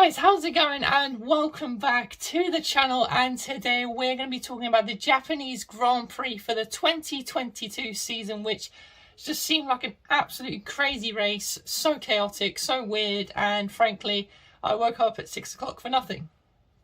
guys, how's it going? And welcome back to the channel. And today we're going to be talking about the Japanese Grand Prix for the 2022 season, which just seemed like an absolutely crazy race. So chaotic, so weird, and frankly, I woke up at 6 o'clock for nothing.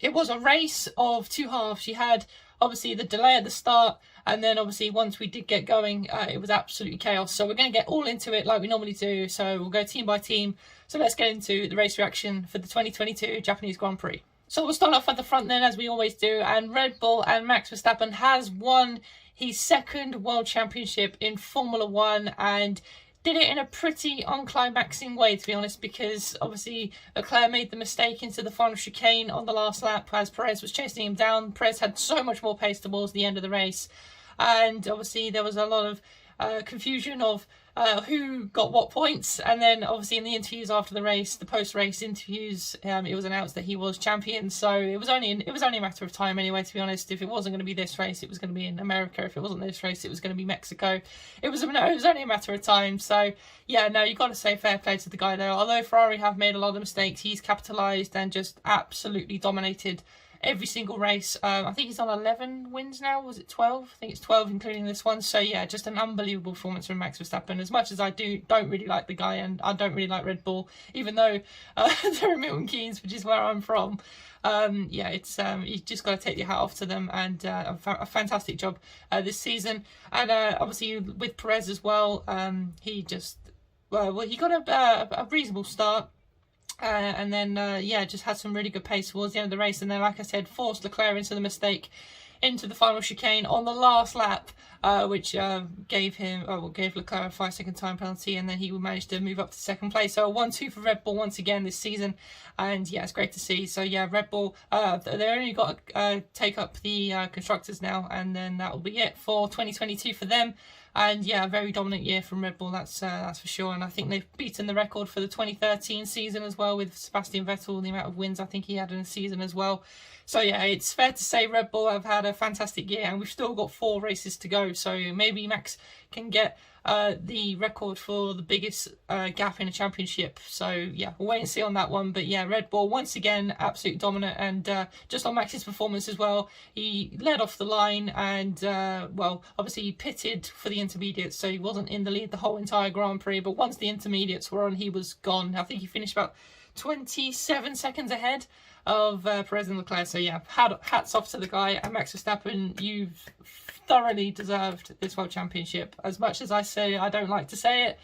It was a race of two halves. You had obviously the delay at the start, and then obviously once we did get going, it was absolutely chaos. So we're going to get all into it like we normally do. So we'll go team by team. So let's get into the race reaction for the 2022 Japanese Grand Prix. So we'll start off at the front then, as we always do. And Red Bull and Max Verstappen has won his second World Championship in Formula One, and did it in a pretty unclimaxing way, to be honest, because obviously Leclerc made the mistake into the final chicane on the last lap as Perez was chasing him down. Perez had so much more pace towards the end of the race, and obviously there was a lot of confusion of who got what points. And then obviously in the interviews after the race, the post-race interviews, it was announced that he was champion. So it was only a matter of time anyway, to be honest. If it wasn't going to be this race, it was going to be in America. If it wasn't this race, it was going to be Mexico. It was only a matter of time. So yeah, no, you got to say fair play to the guy there. Although Ferrari have made a lot of mistakes, he's capitalised and just absolutely dominated every single race. I think he's on 11 wins now. Was it 12? I think it's 12 including this one. So yeah, just an unbelievable performance from Max Verstappen. As much as I don't really like the guy, and I don't really like Red Bull, even though they're in Milton Keynes, which is where I'm from. Yeah, it's you just got to take your hat off to them, and a fantastic job this season. And obviously with Perez as well, he just he got a reasonable start. And then, yeah, just had some really good pace towards the end of the race. And then, like I said, forced Leclerc into the mistake, into the final chicane on the last lap, which gave Leclerc a 5-second time penalty. And then he managed to move up to second place. So a 1-2 for Red Bull once again this season. And yeah, it's great to see. So yeah, Red Bull, they only got to take up the constructors now. And then that will be it for 2022 for them. And yeah, a very dominant year from Red Bull, that's for sure. And I think they've beaten the record for the 2013 season as well with Sebastian Vettel, the amount of wins I think he had in a season as well. So yeah, it's fair to say Red Bull have had a fantastic year, and we've still got 4 races to go. So maybe Max can get the record for the biggest gap in a championship. So yeah, we'll wait and see on that one. But yeah, Red Bull once again absolutely dominant, and just on Max's performance as well, he led off the line, and well, obviously he pitted for the intermediates, so he wasn't in the lead the whole entire Grand Prix. But once the intermediates were on, he was gone. I think he finished about 27 seconds ahead of Perez and Leclerc. So yeah, hats off to the guy. And Max Verstappen, you've thoroughly deserved this World Championship. As much as I say I don't like to say it,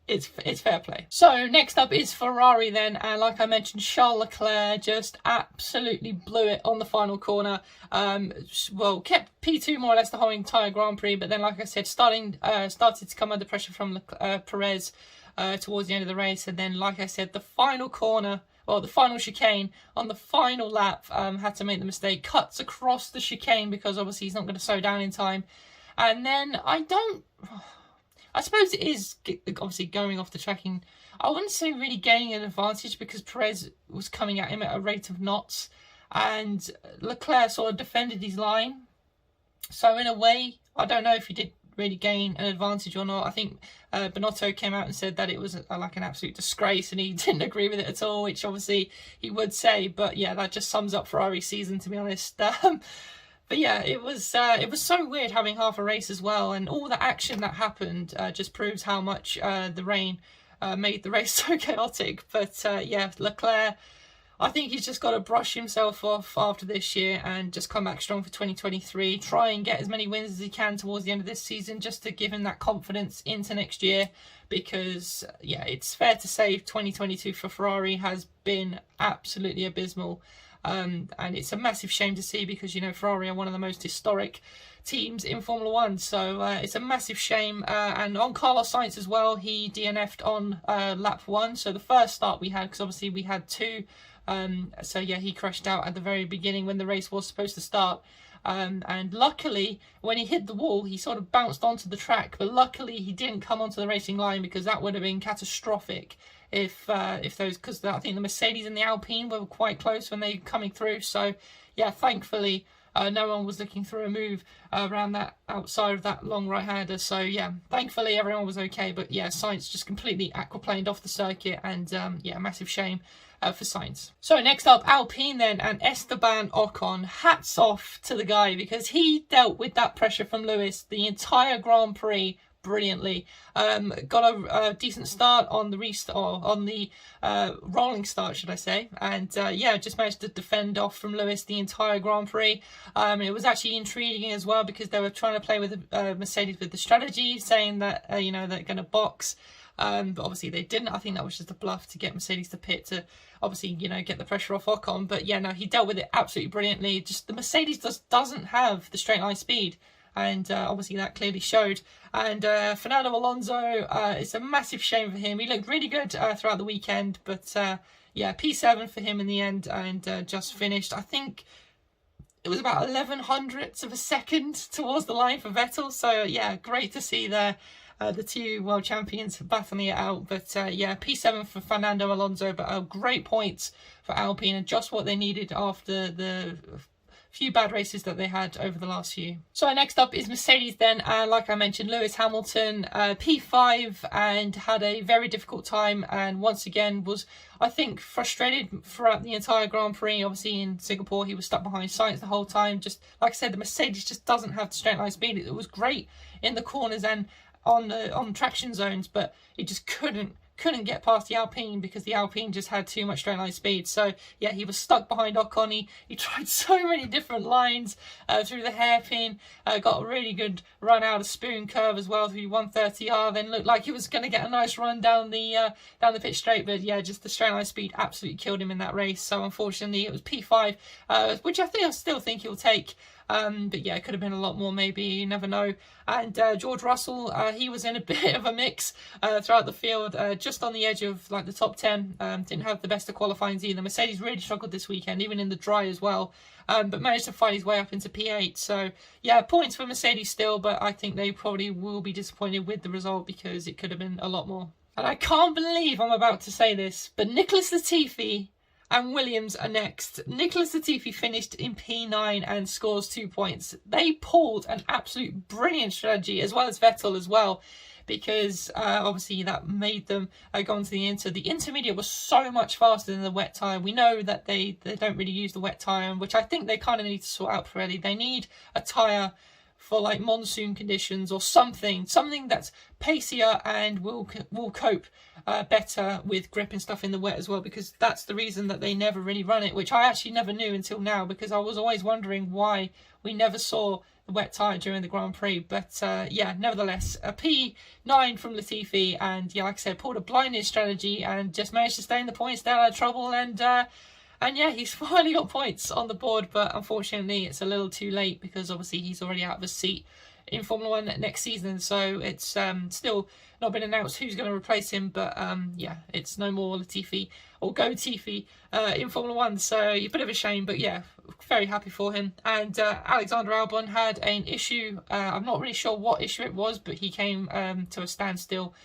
it's fair play. So next up is Ferrari then, and like I mentioned, Charles Leclerc just absolutely blew it on the final corner. Well, kept P2 more or less the whole entire Grand Prix, but then like I said, started to come under pressure from Perez towards the end of the race. And then like I said, the final corner, well, the final chicane on the final lap, had to make the mistake, cuts across the chicane because obviously he's not going to slow down in time. And then I suppose it is obviously going off the tracking. I wouldn't say really gaining an advantage because Perez was coming at him at a rate of knots, and Leclerc sort of defended his line. So in a way, I don't know if he did really gain an advantage or not. I think Binotto came out and said that it was like an absolute disgrace, and he didn't agree with it at all, which obviously he would say. But yeah, that just sums up Ferrari's season, to be honest. But yeah, it was so weird having half a race as well, and all the action that happened just proves how much the rain made the race so chaotic. But yeah, Leclerc, I think he's just got to brush himself off after this year and just come back strong for 2023. Try and get as many wins as he can towards the end of this season, just to give him that confidence into next year. Because yeah, it's fair to say 2022 for Ferrari has been absolutely abysmal. And it's a massive shame to see, because, you know, Ferrari are one of the most historic teams in Formula One. So it's a massive shame. And on Carlos Sainz as well, he DNF'd on lap 1. So the first start we had, because obviously we had 2. So yeah, he crashed out at the very beginning when the race was supposed to start. And luckily, when he hit the wall, he sort of bounced onto the track. But luckily, he didn't come onto the racing line, because that would have been catastrophic if those, because I think the Mercedes and the Alpine were quite close when they were coming through. So yeah, thankfully no one was looking through a move around that outside of that long right-hander. So yeah, thankfully everyone was okay. But yeah, Sainz just completely aquaplaned off the circuit, and yeah, massive shame for Sainz. So next up, Alpine then, and Esteban Ocon. Hats off to the guy, because he dealt with that pressure from Lewis the entire Grand Prix brilliantly. Got a decent start on the restart, on the rolling start, should I say, and yeah, just managed to defend off from Lewis the entire Grand Prix. It was actually intriguing as well, because they were trying to play with Mercedes with the strategy, saying that you know, they're going to box. But obviously they didn't. I think that was just a bluff to get Mercedes to pit, to obviously, you know, get the pressure off Ocon. But yeah, no, he dealt with it absolutely brilliantly. Just the Mercedes just doesn't have the straight line speed, and obviously that clearly showed. And Fernando Alonso, it's a massive shame for him. He looked really good throughout the weekend, but yeah, P7 for him in the end, and just finished, I think it was about 11 hundredths of a second towards the line for Vettel. So yeah, great to see there. The two world champions battling it out. But yeah, P7 for Fernando Alonso, but great points for Alpine, and just what they needed after the few bad races that they had over the last few. So next up is Mercedes then, and like I mentioned, Lewis Hamilton, P5, and had a very difficult time, and once again was, I think, frustrated throughout the entire Grand Prix. Obviously in Singapore he was stuck behind Sainz the whole time. Just like I said, the Mercedes just doesn't have the straight line speed. It was great in the corners and on traction zones, but it just couldn't get past the Alpine, because the Alpine just had too much straight line speed. So yeah, he was stuck behind Ocon. He tried so many different lines through the hairpin, got a really good run out of spoon curve as well through 130R, then looked like he was going to get a nice run down the pit straight, but yeah, just the straight line speed absolutely killed him in that race. So unfortunately it was P5, which I still think he'll take. But yeah, it could have been a lot more, maybe, you never know. And George Russell, he was in a bit of a mix throughout the field, just on the edge of like the top 10. Didn't have the best of qualifying either. Mercedes really struggled this weekend, even in the dry as well, but managed to fight his way up into P8. So yeah, points for Mercedes still, but I think they probably will be disappointed with the result, because it could have been a lot more. And I can't believe I'm about to say this, but Nicholas Latifi and Williams are next. Nicholas Latifi finished in P9 and scores 2 points. They pulled an absolute brilliant strategy, as well as Vettel as well, because obviously that made them go on to the inter. The intermediate was so much faster than the wet tyre. We know that they don't really use the wet tyre, which I think they kind of need to sort out Pirelli. They need a tyre for like monsoon conditions, or something that's pacier and will cope better with grip and stuff in the wet as well, because that's the reason that they never really run it, which I actually never knew until now, because I was always wondering why we never saw the wet tyre during the Grand Prix. But yeah, nevertheless, a P9 from Latifi, and yeah, like I said, pulled a blindness strategy and just managed to stay in the points, stay out of trouble, and yeah, he's finally got points on the board, but unfortunately it's a little too late, because obviously he's already out of a seat in Formula 1 next season. So it's still not been announced who's going to replace him, but yeah, it's no more Latifi, or Go Latifi, in Formula 1. So a bit of a shame, but yeah, very happy for him. And Alexander Albon had an issue. I'm not really sure what issue it was, but he came to a standstill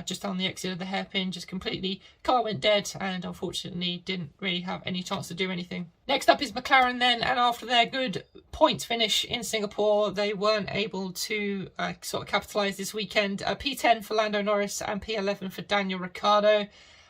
just on the exit of the hairpin, just completely, car went dead, and unfortunately didn't really have any chance to do anything. Next up is McLaren then, and after their good points finish in Singapore, they weren't able to sort of capitalise this weekend. P10 for Lando Norris and P11 for Daniel Ricciardo.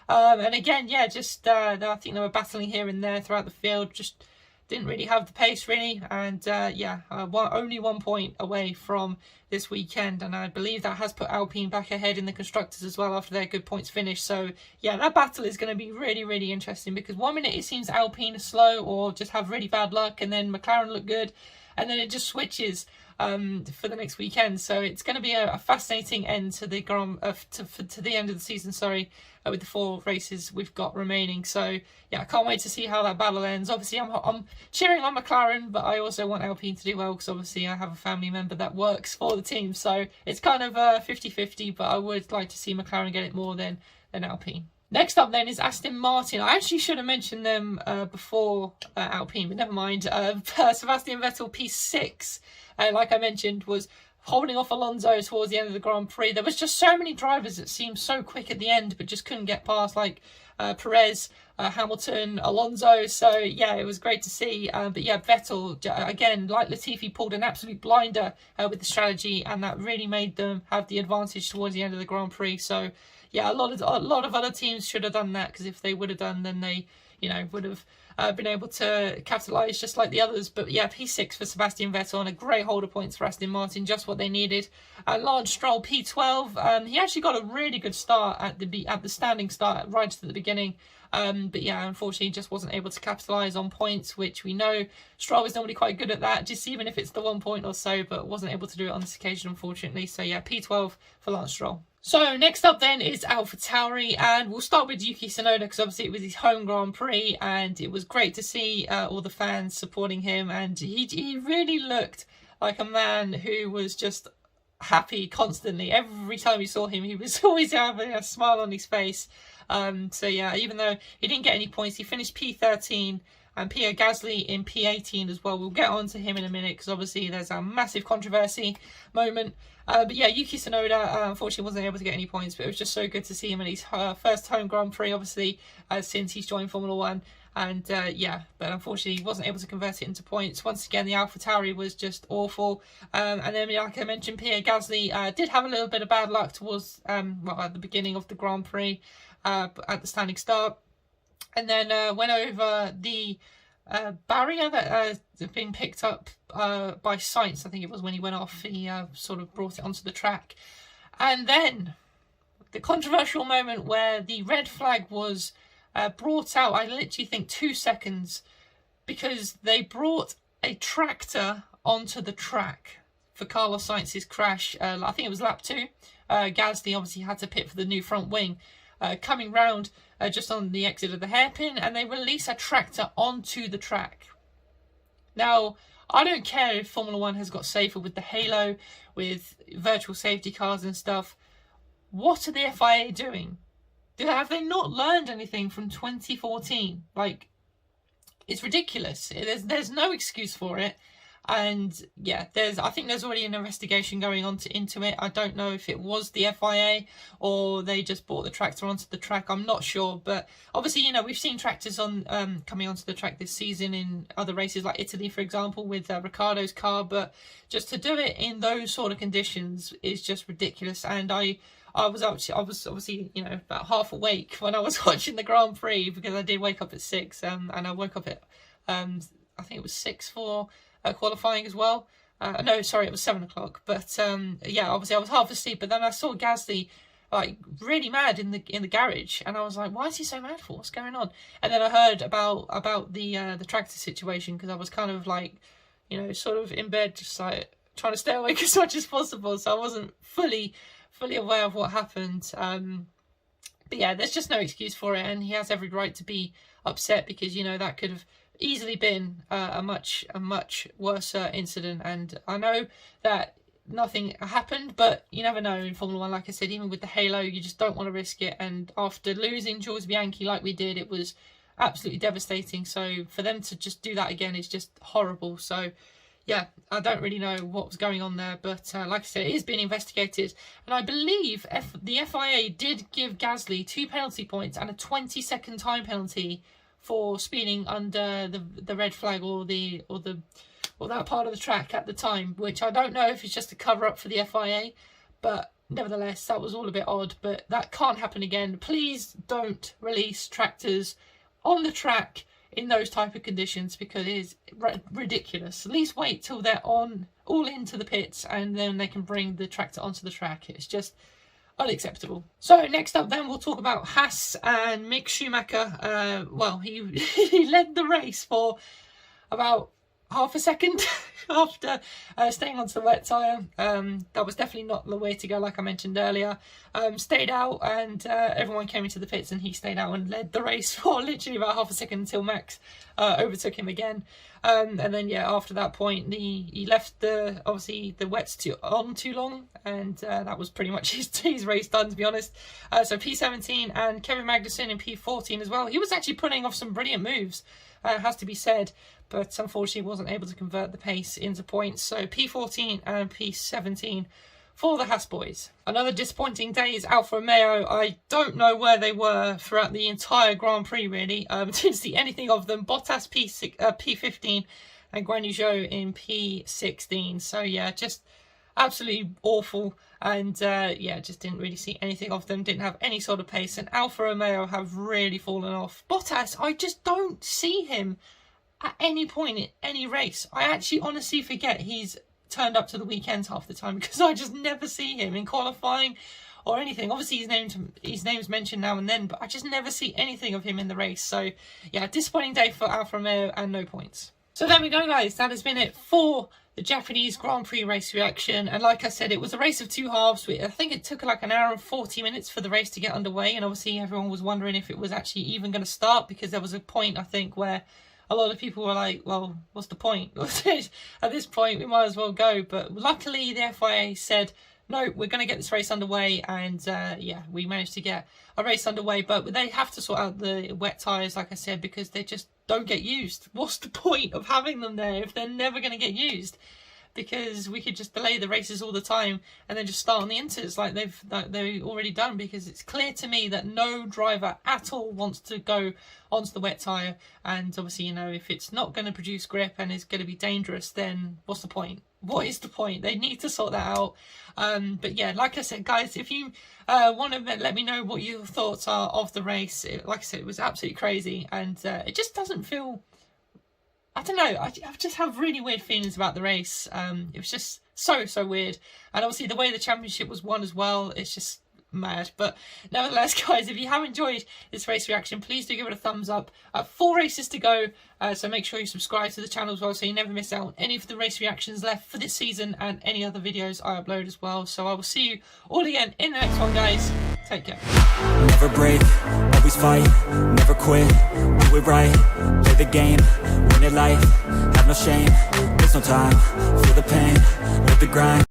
And again, yeah, just I think they were battling here and there throughout the field, just didn't really have the pace really, and yeah, only 1 point away from this weekend, and I believe that has put Alpine back ahead in the constructors as well after their good points finish. So yeah, that battle is going to be really, really interesting, because 1 minute it seems Alpine are slow or just have really bad luck, and then McLaren look good, and then it just switches for the next weekend. So it's going to be a fascinating end to the to the end of the season, sorry, with the 4 races we've got remaining. So yeah, I can't wait to see how that battle ends. Obviously I'm cheering on McLaren, but I also want Alpine to do well, because obviously I have a family member that works for the team, so it's kind of 50-50, but I would like to see McLaren get it more than Alpine. Next up then is Aston Martin. I actually should have mentioned them before Alpine, but never mind. Sebastian Vettel, P6, like I mentioned, was holding off Alonso towards the end of the Grand Prix. There was just so many drivers that seemed so quick at the end, but just couldn't get past, like Perez, Hamilton, Alonso. So yeah, it was great to see. But yeah, Vettel again, like Latifi, pulled an absolute blinder with the strategy, and that really made them have the advantage towards the end of the Grand Prix. So yeah, a lot of other teams should have done that, because if they would have done, then they, you know, would have been able to capitalise just like the others. But yeah, P6 for Sebastian Vettel, and a great holder points for Aston Martin, just what they needed. Lance Stroll P12. He actually got a really good start at the standing start right at the beginning. But yeah, unfortunately, just wasn't able to capitalise on points, which we know Stroll is normally quite good at that, just even if it's the 1 point or so, but wasn't able to do it on this occasion, unfortunately. So yeah, P12 for Lance Stroll. So next up then is AlphaTauri, and we'll start with Yuki Tsunoda, because obviously it was his home Grand Prix, and it was great to see all the fans supporting him, and he really looked like a man who was just happy constantly. Every time you saw him, he was always having a smile on his face. So yeah, even though he didn't get any points, he finished P13, and Pierre Gasly in P18 as well. We'll get on to him in a minute, because obviously there's a massive controversy moment. But yeah, Yuki Tsunoda unfortunately wasn't able to get any points, but it was just so good to see him in his first home Grand Prix, obviously, since he's joined Formula 1. And yeah, but unfortunately he wasn't able to convert it into points. Once again, the AlphaTauri was just awful. And then, like I mentioned, Pierre Gasly did have a little bit of bad luck towards, well, at the beginning of the Grand Prix, at the standing start. And then went over the barrier that had been picked up by Sainz, I think it was, when he went off. He sort of brought it onto the track. And then the controversial moment where the red flag was brought out, I literally think 2 seconds, because they brought a tractor onto the track for Carlos Sainz's crash. I think it was lap 2. Gasly obviously had to pit for the new front wing. Coming round just on the exit of the hairpin, and they release a tractor onto the track. Now, I don't care if Formula 1 has got safer with the halo, with virtual safety cars and stuff. What are the FIA doing? Have they not learned anything from 2014? Like, it's ridiculous. There's no excuse for it. And yeah, I think there's already an investigation going on into it. I don't know if it was the FIA or they just brought the tractor onto the track. I'm not sure, but obviously, you know, we've seen tractors on coming onto the track this season in other races, like Italy, for example, with Ricciardo's car. But just to do it in those sort of conditions is just ridiculous. And I was obviously, you know, about half awake when I was watching the Grand Prix, because I did wake up at 6, and I woke up at I think it was 6 for qualifying as well. No, sorry, it was 7 o'clock. But yeah, obviously I was half asleep. But then I saw Gasly like really mad in the garage, and I was like, why is he so mad for? What's going on? And then I heard about the tractor situation, because I was kind of like, you know, sort of in bed, just like trying to stay awake as much as possible. So I wasn't fully aware of what happened. But yeah, there's just no excuse for it, and he has every right to be upset, because, you know, that could have easily been a much worse incident. And I know that nothing happened, but you never know in Formula 1. Like I said, even with the halo, you just don't want to risk it. And after losing Jules Bianchi like we did, it was absolutely devastating. So for them to just do that again is just horrible. So yeah, I don't really know what was going on there, but like I said, it is being investigated. And I believe the FIA did give Gasly 2 penalty points and a 20-second time penalty for speeding under the red flag or that part of the track at the time, which I don't know if it's just a cover up for the FIA, but nevertheless, that was all a bit odd. But that can't happen again. Please don't release tractors on the track in those type of conditions, because it is ridiculous. At least wait till they're all into the pits, and then they can bring the tractor onto the track. It's just unacceptable. So next up then, we'll talk about Haas and Mick Schumacher. Well, he led the race for about half a second after staying onto the wet tyre. That was definitely not the way to go, like I mentioned earlier. Stayed out, and everyone came into the pits, and he stayed out and led the race for literally about half a second until Max overtook him again. And then yeah, after that point, he left the wets on too long, and that was pretty much his race done, to be honest. So P17, and Kevin Magnussen in P14 as well. He was actually putting off some brilliant moves, has to be said, but unfortunately wasn't able to convert the pace into points. So P14 and P17 for the Haas boys. Another disappointing day is Alfa Romeo. I don't know where they were throughout the entire Grand Prix, really. Didn't see anything of them. Bottas P15 and Guan Yu Zhou in P16. So yeah, just absolutely awful. And yeah, just didn't really see anything of them. Didn't have any sort of pace. And Alfa Romeo have really fallen off. Bottas, I just don't see him at any point in any race. I actually honestly forget he's turned up to the weekends half the time, because I just never see him in qualifying or anything. Obviously his name's mentioned now and then, but I just never see anything of him in the race. So yeah, disappointing day for Alfa Romeo and no points. So there we go, guys. That has been it for the Japanese Grand Prix race reaction. And like I said, it was a race of two halves. I think it took like an hour and 40 minutes for the race to get underway, and obviously everyone was wondering if it was actually even going to start, because there was a point, I think, where a lot of people were like, well, what's the point? At this point, we might as well go. But luckily, the FIA said, no, we're going to get this race underway. And yeah, we managed to get a race underway. But they have to sort out the wet tyres, like I said, because they just don't get used. What's the point of having them there if they're never going to get used? Because we could just delay the races all the time and then just start on the inters like they've already done, because it's clear to me that no driver at all wants to go onto the wet tyre. And obviously, you know, if it's not going to produce grip and it's going to be dangerous, then what's the point? What is the point? They need to sort that out. But yeah, like I said, guys, if you want to let me know what your thoughts are of the race, like I said, it was absolutely crazy, and it just doesn't feel, I don't know, I just have really weird feelings about the race. It was just so weird. And obviously the way the championship was won as well, it's just mad. But nevertheless, guys, if you have enjoyed this race reaction, please do give it a thumbs up. 4 races to go, so make sure you subscribe to the channel as well, so you never miss out on any of the race reactions left for this season and any other videos I upload as well. So I will see you all again in the next one, guys. Take care. Never break, always fight, never quit, do it right, play the game, win it life, have no shame, there's no time, feel the pain, live the grind.